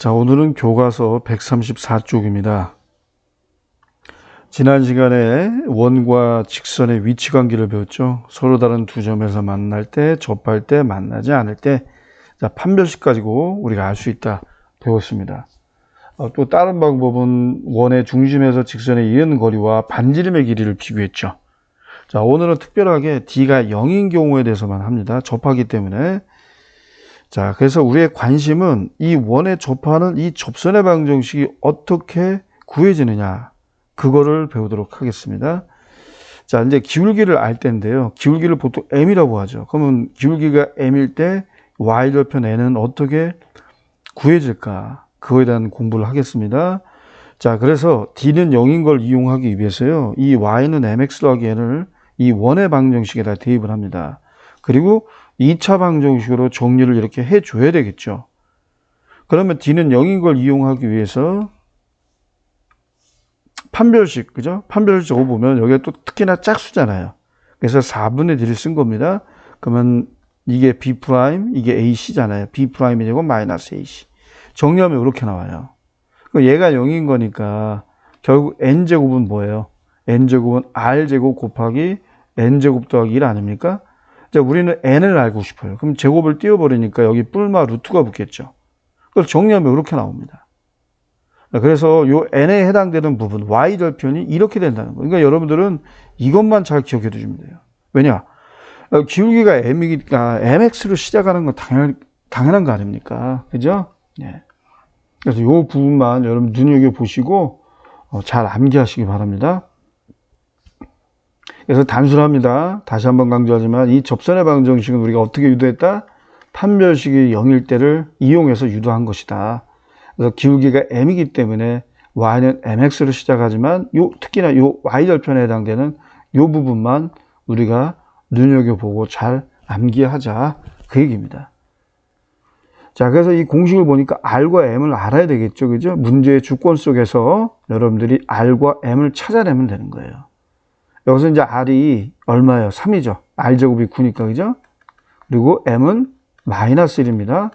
자, 오늘은 교과서 134쪽입니다. 지난 시간에 원과 직선의 위치 관계를 배웠죠. 서로 다른 두 점에서 만날 때, 접할 때, 만나지 않을 때, 자, 판별식 가지고 우리가 알 수 있다 배웠습니다. 또 다른 방법은 원의 중심에서 직선에 이르는 거리와 반지름의 길이를 비교했죠. 자, 오늘은 특별하게 D가 0인 경우에 대해서만 합니다. 접하기 때문에. 자, 그래서 우리의 관심은 이 원에 접하는 이 접선의 방정식이 어떻게 구해지느냐, 그거를 배우도록 하겠습니다. 자, 이제 기울기를 알 때인데요. 기울기를 보통 m이라고 하죠. 그러면 기울기가 m일 때 y절편 n은 어떻게 구해질까? 그거에 대한 공부를 하겠습니다. 자, 그래서 D는 0인 걸 이용하기 위해서요. 이 y는 mx 더하기 n을 이 원의 방정식에다 대입을 합니다. 그리고 2차 방정식으로 정리를 이렇게 해줘야 되겠죠. 그러면 D는 0인 걸 이용하기 위해서 판별식, 그죠? 판별식 적어 보면 여기가 또 특히나 짝수잖아요. 그래서 4분의 D를 쓴 겁니다. 그러면 이게 B', 이게 AC잖아요. B'이 되고 마이너스 AC. 정리하면 이렇게 나와요. 얘가 0인 거니까 결국 N제곱은 뭐예요? N제곱은 R제곱 곱하기 N제곱 더하기 1 아닙니까? 자, 우리는 n을 알고 싶어요. 그럼 제곱을 띄워버리니까 여기 뿔마 루트가 붙겠죠. 그걸 정리하면 이렇게 나옵니다. 그래서 요 n에 해당되는 부분, y절편이 이렇게 된다는 거예요. 그러니까 여러분들은 이것만 잘 기억해 두시면 돼요. 왜냐? 기울기가 m이니까 mx로 시작하는 건 당연한 거 아닙니까? 그죠? 네. 그래서 요 부분만 여러분 눈여겨보시고 잘 암기하시기 바랍니다. 그래서 단순합니다. 다시 한번 강조하지만 이 접선의 방정식은 우리가 어떻게 유도했다? 판별식이 0일 때를 이용해서 유도한 것이다. 그래서 기울기가 m이기 때문에 y는 mx로 시작하지만 특히나 요 y절편에 해당되는 요 부분만 우리가 눈여겨보고 잘 암기하자, 그 얘기입니다. 자, 그래서 이 공식을 보니까 r과 m을 알아야 되겠죠. 그죠? 문제의 주권 속에서 여러분들이 r과 m을 찾아내면 되는 거예요. 여기서 이제 r이 얼마예요? 3이죠. r제곱이 9니까, 그죠? 그리고 m은 마이너스 1입니다.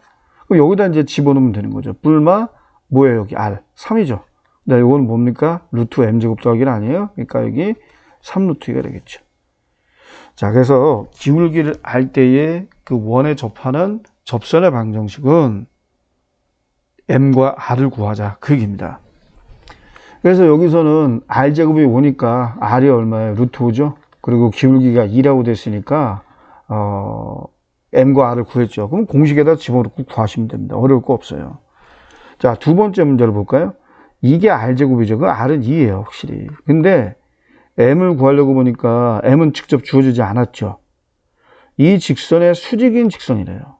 그럼 여기다 이제 집어넣으면 되는 거죠. 뿔마, 뭐예요? 여기 r, 3이죠. 근데 이거는 뭡니까? 루트 m제곱 더하기 1 아니에요? 그러니까 여기 3루트 2가 되겠죠. 자, 그래서 기울기를 알 때에 그 원에 접하는 접선의 방정식은 m과 r을 구하자, 그 얘기입니다. 그래서 여기서는 r제곱이 5니까 r이 얼마예요? 루트 5죠. 그리고 기울기가 2라고 됐으니까 m과 r을 구했죠. 그럼 공식에다 집어넣고 구하시면 됩니다. 어려울 거 없어요. 자, 두 번째 문제를 볼까요? 이게 r제곱이죠. 그 r은 2예요, 확실히. 근데 m을 구하려고 보니까 m은 직접 주어지지 않았죠. 이 직선의 수직인 직선이래요.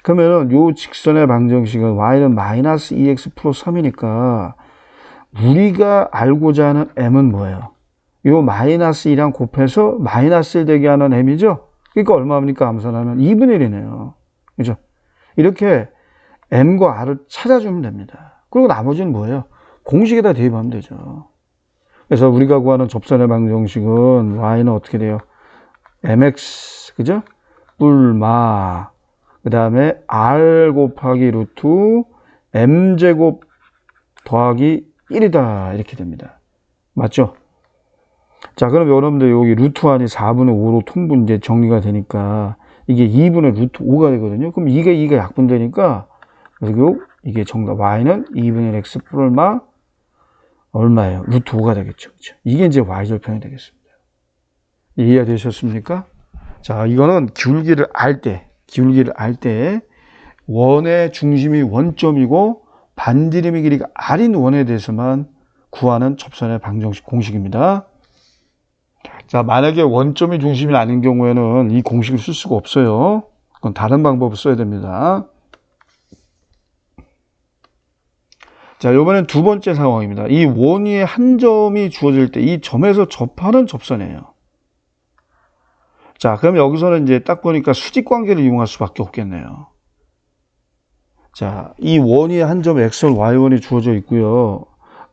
그러면 요 직선의 방정식은 y는 마이너스 2x 플러스 3이니까 우리가 알고자 하는 m은 뭐예요? 요 마이너스 2랑 곱해서 마이너스 1 되게 하는 m이죠? 그러니까 얼마입니까? 암산하면 2분의 1이네요. 그죠? 이렇게 m과 r을 찾아주면 됩니다. 그리고 나머지는 뭐예요? 공식에다 대입하면 되죠. 그래서 우리가 구하는 접선의 방정식은 y는 어떻게 돼요? mx, 그죠? 뿔마, 그 다음에 r 곱하기 루트 m제곱 더하기 1이다. 이렇게 됩니다. 맞죠? 자, 그럼 여러분들 여기 루트 안이 4분의 5로 통분 이제 정리가 되니까 이게 2분의 루트 5가 되거든요. 그럼 이게 2가 약분되니까 그리고 이게 정답 y는 2분의 x 뿔마 얼마예요? 루트 5가 되겠죠. 그렇죠? 이게 이제 y절편이 되겠습니다. 이해가 되셨습니까? 자, 이거는 기울기를 알 때 원의 중심이 원점이고 반지름의 길이가 r인 원에 대해서만 구하는 접선의 방정식 공식입니다. 자, 만약에 원점이 중심이 아닌 경우에는 이 공식을 쓸 수가 없어요. 그건 다른 방법을 써야 됩니다. 자, 이번엔 두 번째 상황입니다. 이 원 위에 한 점이 주어질 때 이 점에서 접하는 접선이에요. 자, 그럼 여기서는 이제 딱 보니까 수직 관계를 이용할 수밖에 없겠네요. 자, 이 원 위에 한 점 x원, y원이 주어져 있고요.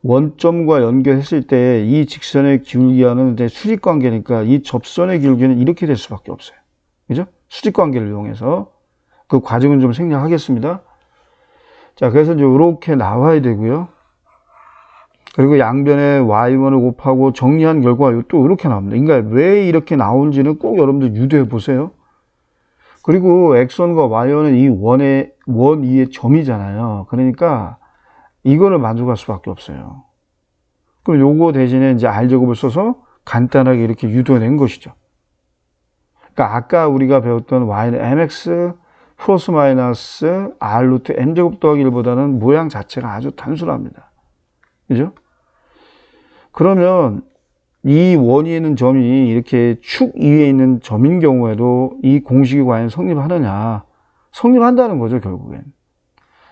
원점과 연결했을 때 이 직선의 기울기와는 이제 수직 관계니까 이 접선의 기울기는 이렇게 될 수밖에 없어요. 그죠? 수직 관계를 이용해서 그 과정은 좀 생략하겠습니다. 자, 그래서 이제 이렇게 나와야 되고요. 그리고 양변에 y1을 곱하고 정리한 결과 또 이렇게 나옵니다. 그러니까 왜 이렇게 나온지는 꼭 여러분들 유도해 보세요. 그리고 x1과 y1은 이 원 2의 점이잖아요. 그러니까 이거를 만족할 수밖에 없어요. 그럼 요거 대신에 이제 r제곱을 써서 간단하게 이렇게 유도해낸 것이죠. 그러니까 아까 우리가 배웠던 y는 mx 플러스 마이너스 r 루트 m제곱 더하기 1보다는 모양 자체가 아주 단순합니다. 그죠? 그러면 이 원위에 있는 점이 이렇게 축 위에 있는 점인 경우에도 이 공식이 과연 성립하느냐? 성립한다는 거죠, 결국엔.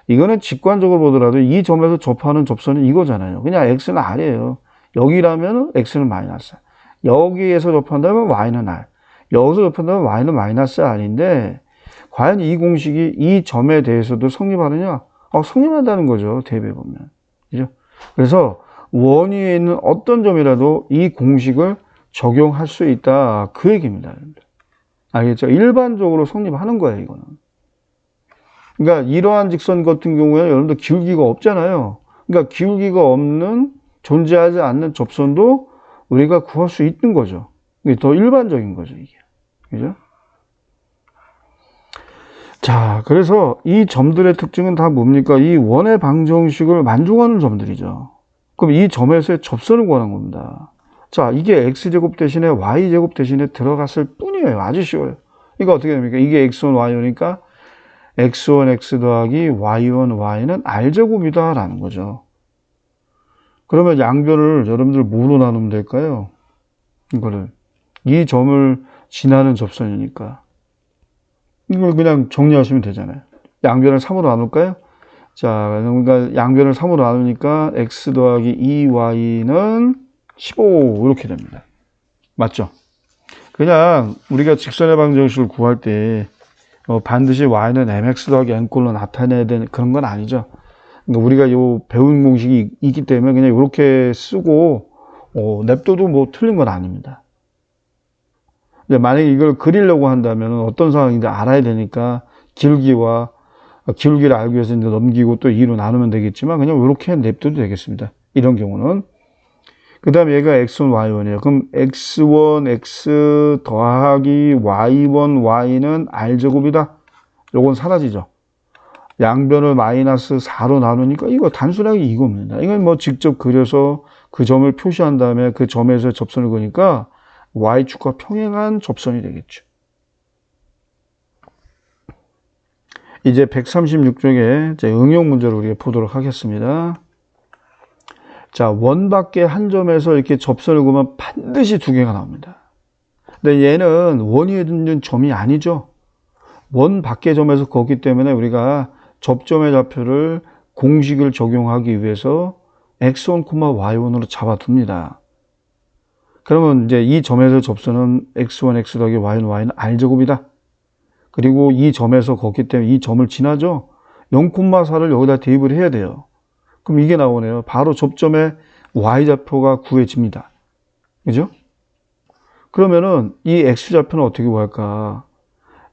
이거는 직관적으로 보더라도 이 점에서 접하는 접선은 이거잖아요. 그냥 x는 r이에요. 여기라면 x는 마이너스. 여기에서 접한다면 y는 r. 여기서 접한다면 y는 마이너스 r인데 과연 이 공식이 이 점에 대해서도 성립하느냐? 성립한다는 거죠, 대입해보면. 그죠? 그래서 원위에 있는 어떤 점이라도 이 공식을 적용할 수 있다. 그 얘기입니다. 알겠죠? 일반적으로 성립하는 거예요, 이거는. 그러니까 이러한 직선 같은 경우에는 여러분들 기울기가 없잖아요. 그러니까 기울기가 없는, 존재하지 않는 접선도 우리가 구할 수 있는 거죠. 이게 더 일반적인 거죠, 이게. 그죠? 자, 그래서 이 점들의 특징은 다 뭡니까? 이 원의 방정식을 만족하는 점들이죠. 그럼 이 점에서의 접선을 구하는 겁니다. 자, 이게 x제곱 대신에 y제곱 대신에 들어갔을 뿐이에요. 아주 쉬워요. 이거 어떻게 됩니까? 이게 x1, y1이니까 x1, x 더하기 y1, y는 r제곱이다 라는 거죠. 그러면 양변을 여러분들 뭐로 나누면 될까요? 이거를. 이 점을 지나는 접선이니까. 이걸 그냥 정리하시면 되잖아요. 양변을 3으로 나눌까요? 자, 그러니까 양변을 3으로 나누니까 x 더하기 2y는 15 이렇게 됩니다. 맞죠? 그냥 우리가 직선의 방정식을 구할 때 반드시 y는 mx 더하기 n꼴로 나타내야 되는 그런 건 아니죠. 그러니까 우리가 요 배운 공식이 있기 때문에 그냥 이렇게 쓰고 냅둬도 뭐 틀린 건 아닙니다. 만약에 이걸 그리려고 한다면 어떤 상황인지 알아야 되니까 기울기를 알기 위해서 이제 넘기고 또 2로 나누면 되겠지만 그냥 이렇게 냅둬도 되겠습니다. 이런 경우는. 그 다음에 얘가 x1, y1이에요. 그럼 x1, x 더하기 y1, y는 r제곱이다. 요건 사라지죠. 양변을 마이너스 4로 나누니까 이거 단순하게 이겁니다. 이건 뭐 직접 그려서 그 점을 표시한 다음에 그 점에서 접선을 그으니까 y축과 평행한 접선이 되겠죠. 이제 136쪽에 응용 문제를 우리가 보도록 하겠습니다. 자, 원 밖의 한 점에서 이렇게 접선을 그으면 반드시 두 개가 나옵니다. 근데 얘는 원 위에 있는 점이 아니죠. 원 밖의 점에서 걷기 때문에 우리가 접점의 좌표를 공식을 적용하기 위해서 x1, y1으로 잡아둡니다. 그러면 이제 이 점에서 접선은 x1, x 더하기 y는 y는 r제곱이다. 그리고 이 점에서 걷기 때문에 이 점을 지나죠. 0,4를 여기다 대입을 해야 돼요. 그럼 이게 나오네요. 바로 접점의 y좌표가 구해집니다. 그죠? 그러면은 이 x좌표는 어떻게 구할까?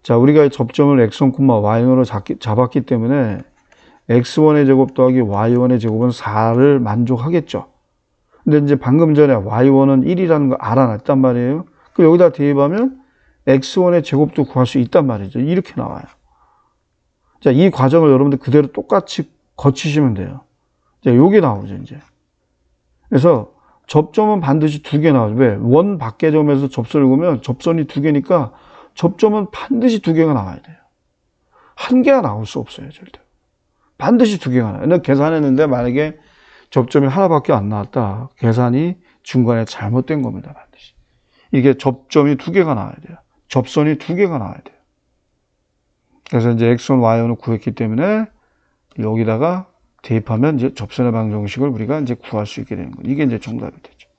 자, 우리가 접점을 x1, y1으로 잡았기 때문에 x1의 제곱 더하기 y1의 제곱은 4를 만족하겠죠. 근데 이제 방금 전에 y1은 1이라는 거 알아놨단 말이에요. 그럼 여기다 대입하면 x1의 제곱도 구할 수 있단 말이죠. 이렇게 나와요. 자, 이 과정을 여러분들 그대로 똑같이 거치시면 돼요. 자, 요게 나오죠, 이제. 그래서 접점은 반드시 두 개 나와요. 왜? 원 밖의 점에서 접선을 그으면 접선이 두 개니까 접점은 반드시 두 개가 나와야 돼요. 한 개가 나올 수 없어요, 절대. 반드시 두 개가 나와요. 계산했는데 만약에 접점이 하나밖에 안 나왔다. 계산이 중간에 잘못된 겁니다, 반드시. 이게 접점이 두 개가 나와야 돼요. 접선이 두 개가 나와야 돼요. 그래서 이제 x1, y1을 구했기 때문에 여기다가 대입하면 이제 접선의 방정식을 우리가 이제 구할 수 있게 되는 거예요. 이게 이제 정답이 되죠.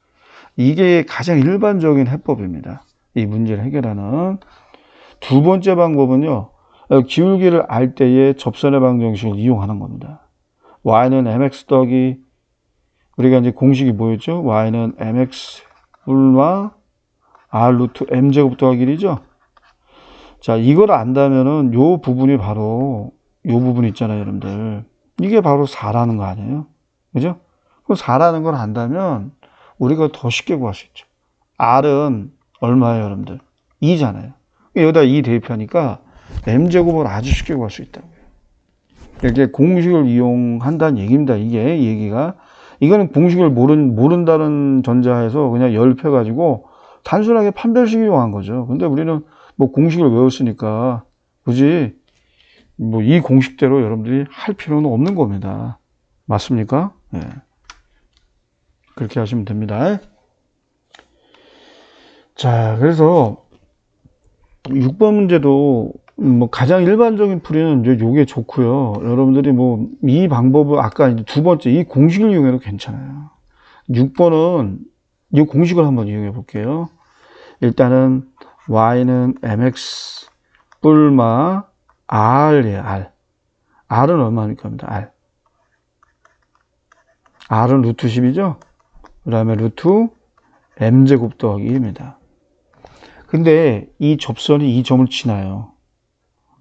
이게 가장 일반적인 해법입니다. 이 문제를 해결하는. 두 번째 방법은요, 기울기를 알 때의 접선의 방정식을 이용하는 겁니다. y는 mx 더하기, 우리가 이제 공식이 뭐였죠? y는 mx 불마 r 루트 m제곱 더하기 1이죠? 자, 이걸 안다면은 요 부분이 바로 요 부분 있잖아요, 여러분들. 이게 바로 4라는 거 아니에요? 그죠? 그럼 4라는 걸 안다면 우리가 더 쉽게 구할 수 있죠. R은 얼마예요, 여러분들? 2잖아요. 여기다 2 대입하니까 m제곱을 아주 쉽게 구할 수 있다고요. 이렇게 공식을 이용한다는 얘기입니다. 이게 얘기가. 이거는 공식을 모른다는 전자에서 그냥 열펴가지고 단순하게 판별식 이용한 거죠. 근데 우리는 뭐 공식을 외웠으니까 굳이 뭐 이 공식대로 여러분들이 할 필요는 없는 겁니다. 맞습니까? 예. 그렇게 하시면 됩니다. 자, 그래서 6번 문제도 뭐 가장 일반적인 풀이는 이제 요게 좋고요. 여러분들이 뭐 이 방법을 아까 이제 두 번째 이 공식을 이용해도 괜찮아요. 6번은 이 공식을 한번 이용해 볼게요. 일단은 y는 mx 뿔마 r이에요. r. r은 얼마입니까? r. r은 루트 10이죠. 그 다음에 루트 m제곱 더하기 1입니다. 근데 이 접선이 이 점을 지나요.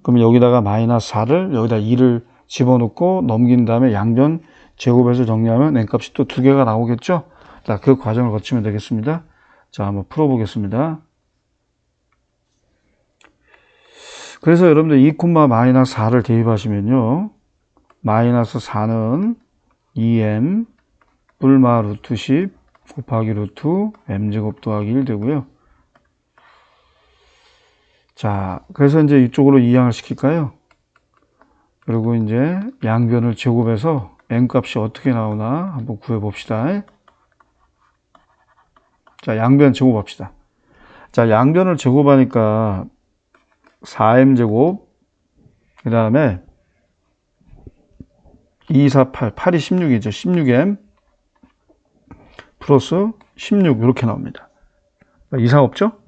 그럼 여기다가 마이너스 4를 여기다 2를 집어넣고 넘긴 다음에 양변 제곱해서 정리하면 n값이 또 두 개가 나오겠죠. 자, 그 과정을 거치면 되겠습니다. 자, 한번 풀어보겠습니다. 그래서 여러분들 2, 마이너스 4를 대입하시면요. 마이너스 4는 2m 뿔마 루트 10 곱하기 루트 m제곱 더하기 1 되고요. 자, 그래서 이제 이쪽으로 이항을 시킬까요? 그리고 이제 양변을 제곱해서 n값이 어떻게 나오나 한번 구해봅시다. 자, 양변 제곱합시다. 자, 양변을 제곱하니까 4m제곱, 그 다음에 2, 4, 8, 8이 16이죠. 16m 플러스 16 이렇게 나옵니다. 이상 없죠?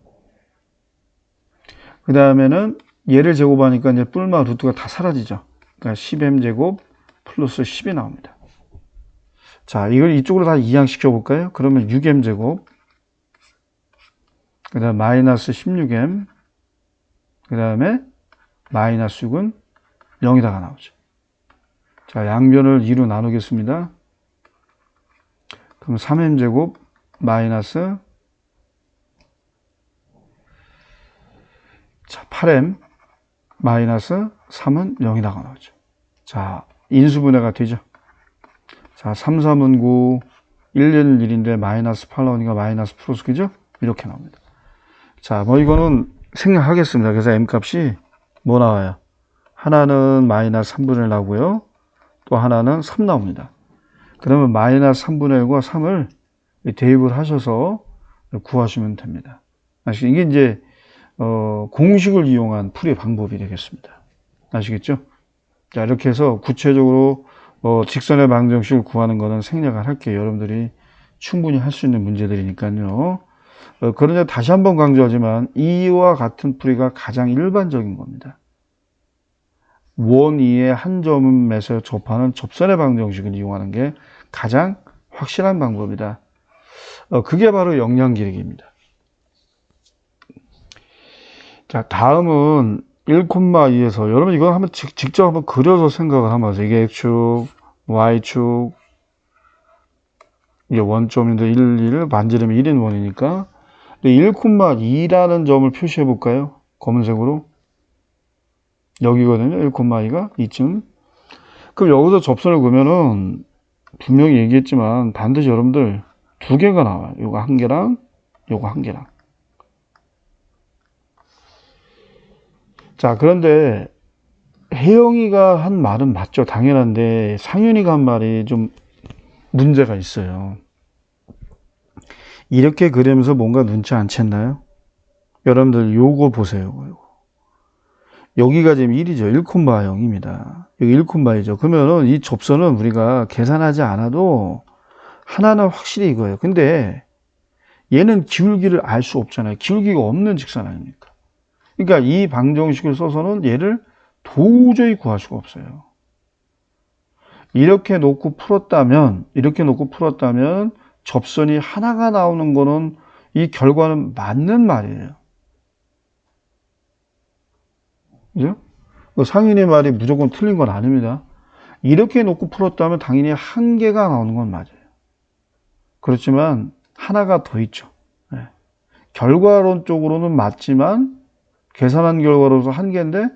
그 다음에는 얘를 제곱하니까 이제 뿔마 루트가 다 사라지죠. 그러니까 10m제곱 플러스 10이 나옵니다. 자, 이걸 이쪽으로 다 이항시켜 볼까요? 그러면 6m제곱, 그 다음 마이너스 16m, 그 다음에 마이너스 6은 0에다가 나오죠. 자, 양변을 2로 나누겠습니다. 그럼 3m제곱 마이너스 자, 8m 마이너스 3은 0에다가 나오죠. 자, 인수분해가 되죠. 자, 3, 3은 9, 1, 1은 1인데 마이너스 8 나오니까 마이너스 플러스 그죠? 이렇게 나옵니다. 자, 뭐 이거는 생략하겠습니다. 그래서 m값이 뭐 나와요? 하나는 마이너스 3분의 1 나오고요. 또 하나는 3 나옵니다. 그러면 마이너스 3분의 1과 3을 대입을 하셔서 구하시면 됩니다. 이게 이제 공식을 이용한 풀이 방법이 되겠습니다. 아시겠죠? 자, 이렇게 해서 구체적으로 직선의 방정식을 구하는 것은 생략을 할게요. 여러분들이 충분히 할 수 있는 문제들이니까요. 그런데 다시 한번 강조하지만 이와 같은 풀이가 가장 일반적인 겁니다. 원 이의 한 점에서 접하는 접선의 방정식을 이용하는 게 가장 확실한 방법이다. 그게 바로 영양기력입니다. 자, 다음은 1,2에서 여러분 이거 한번 직접 한번 그려서 생각을 하면서 이게 X축, Y축 이게 원점인데 1, 1을 만지르면 1인 원이니까 1,2라는 점을 표시해 볼까요? 검은색으로 여기거든요. 1,2가 이쯤. 그럼 여기서 접선을 그으면은 분명히 얘기했지만 반드시 여러분들 두 개가 나와요. 요거 한 개랑 요거 한 개랑. 자, 그런데 혜영이가 한 말은 맞죠. 당연한데 상윤이가 한 말이 좀 문제가 있어요. 이렇게 그리면서 뭔가 눈치 안 챘나요? 여러분들 요거 보세요. 요거. 여기가 지금 1이죠. 1,0입니다. 여기 1,2죠. 그러면은 이 접선은 우리가 계산하지 않아도 하나는 확실히 이거예요. 근데 얘는 기울기를 알 수 없잖아요. 기울기가 없는 직선 아닙니까? 그러니까 이 방정식을 써서는 얘를 도저히 구할 수가 없어요. 이렇게 놓고 풀었다면 접선이 하나가 나오는 거는 이 결과는 맞는 말이에요. 그죠? 상인의 말이 무조건 틀린 건 아닙니다. 이렇게 놓고 풀었다면 당연히 한 개가 나오는 건 맞아요. 그렇지만 하나가 더 있죠. 네. 결과론적으로는 맞지만 계산한 결과로서 한 개인데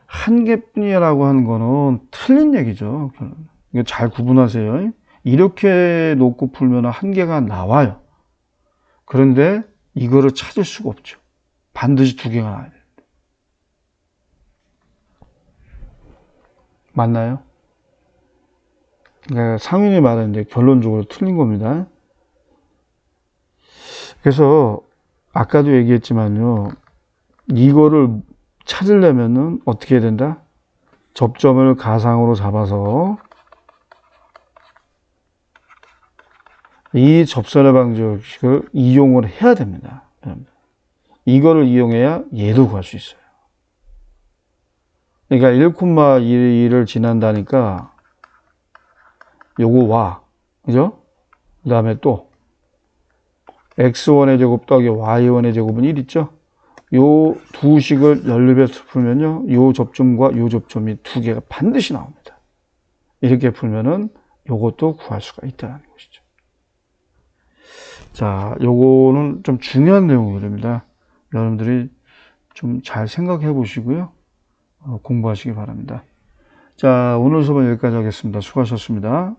한 개뿐이라고 하는 거는 틀린 얘기죠. 이거 잘 구분하세요. 이렇게 놓고 풀면 한 개가 나와요. 그런데 이거를 찾을 수가 없죠. 반드시 두 개가 나와야 돼요. 맞나요? 그러니까 상윤이 말하는데 결론적으로 틀린 겁니다. 그래서 아까도 얘기했지만요. 이거를 찾으려면은 어떻게 해야 된다? 접점을 가상으로 잡아서 이 접선의 방정식을 이용을 해야 됩니다. 이거를 이용해야 얘도 구할 수 있어요. 그러니까 1,1을 지난다니까 요거 와. 그죠? 그 다음에 또 x1의 제곱 더하기 y1의 제곱은 1 있죠? 요 두 식을 연립해서 풀면요. 요 접점과 요 접점이 두 개가 반드시 나옵니다. 이렇게 풀면은 요것도 구할 수가 있다는 것이죠. 자, 요거는 좀 중요한 내용들입니다. 여러분들이 좀 잘 생각해 보시고요. 공부하시기 바랍니다. 자, 오늘 수업은 여기까지 하겠습니다. 수고하셨습니다.